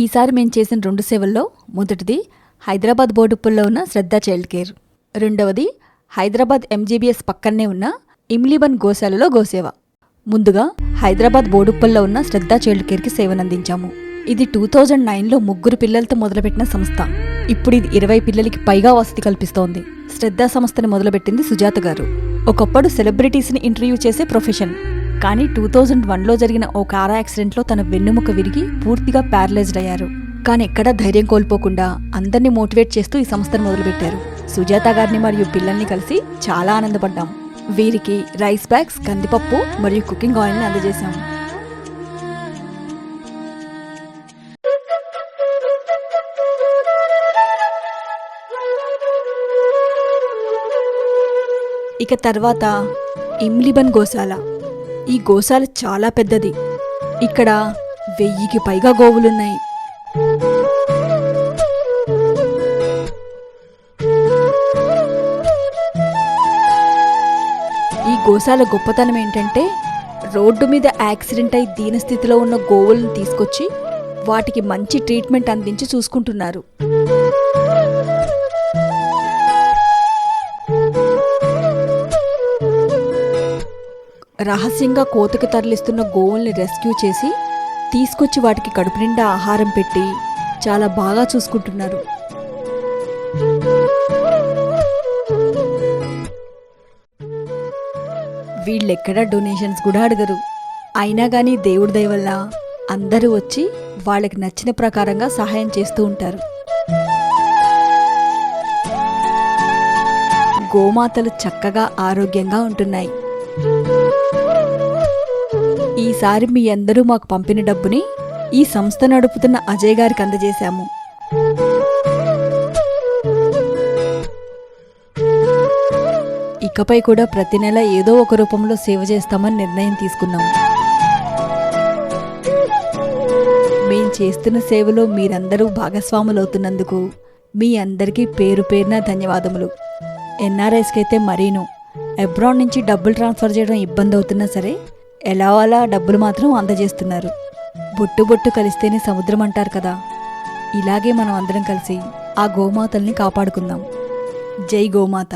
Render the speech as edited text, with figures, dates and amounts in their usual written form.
ఈసారి మేము చేసిన 2 సేవల్లో మొదటిది హైదరాబాద్ బోడుప్పల్లో ఉన్న శ్రద్ధ చైల్డ్ కేర్, రెండవది హైదరాబాద్ MGBS పక్కనే ఉన్న ఇమ్లీబన్ గోశాలలో గోసేవ. ముందుగా హైదరాబాద్ బోడుప్పల్లో ఉన్న శ్రద్ధ చైల్డ్ కేర్కి సేవనందించాము. ఇది 2009లో 3 పిల్లలతో మొదలుపెట్టిన సంస్థ. ఇప్పుడు ఇది 20 పిల్లలకి పైగా వసతి కల్పిస్తోంది. శ్రద్ధ సంస్థని మొదలుపెట్టింది సుజాత గారు. ఒకప్పుడు సెలబ్రిటీస్ని ఇంటర్వ్యూ చేసే ప్రొఫెషన్. కానీ 2001లో జరిగిన ఓ కారు యాక్సిడెంట్లో తన వెన్నుముక విరిగి పూర్తిగా ప్యారలైజ్డ్ అయ్యారు. కానీ ఎక్కడా ధైర్యం కోల్పోకుండా అందరినీ మోటివేట్ చేస్తూ ఈ సంస్థను మొదలుపెట్టారు. సుజాత గారిని మరియు పిల్లల్ని కలిసి చాలా ఆనందపడ్డాం. వీరికి రైస్ బ్యాగ్స్, కందిపప్పు మరియు కుకింగ్ ఆయిల్ని అందజేశాము. ఇక తర్వాత ఇమ్లీబన్ గోశాల. ఈ గోశాల చాలా పెద్దది. ఇక్కడ 1000కి పైగా గోవులున్నాయి. ఈ గోశాల గొప్పతనం ఏంటంటే రోడ్డు మీద యాక్సిడెంట్ అయి దీనస్థితిలో ఉన్న గోవులను తీసుకొచ్చి వాటికి మంచి ట్రీట్మెంట్ అందించి చూసుకుంటున్నారు. రహస్యంగా కోతకి తరలిస్తున్న గోవుల్ని రెస్క్యూ చేసి తీసుకొచ్చి వాటికి కడుపు నిండా ఆహారం పెట్టి చాలా బాగా చూసుకుంటున్నారు. వీళ్ళెక్కడా డొనేషన్స్ కూడా అడగరు. అయినా కానీ దేవుడి దయ వల్ల అందరూ వచ్చి వాళ్ళకి నచ్చిన ప్రకారంగా సహాయం చేస్తూ ఉంటారు. గోమాతలు చక్కగా ఆరోగ్యంగా ఉంటున్నాయి. ఈసారి మీ అందరూ మాకు పంపిన డబ్బుని ఈ సంస్థ నడుపుతున్న అజయ్ గారికి అందజేశాము. ఇకపై కూడా ప్రతి నెల ఏదో ఒక రూపంలో సేవ చేస్తామని నిర్ణయం తీసుకున్నాము. మేం చేస్తున్న సేవలో మీరందరూ భాగస్వాములవుతున్నందుకు మీ అందరికీ పేరు పేరున ధన్యవాదములు. NRIస్కి అయితే మరీను. అబ్రాడ్ నుంచి డబ్బులు ట్రాన్స్ఫర్ చేయడం ఇబ్బంది అవుతున్నా సరే ఎలా అలా డబ్బులు మాత్రం అందజేస్తున్నారు. బొట్టు బొట్టు కలిస్తేనే సముద్రం అంటారు కదా, ఇలాగే మనం అందరం కలిసి ఆ గోమాతల్ని కాపాడుకుందాం. జై గోమాత.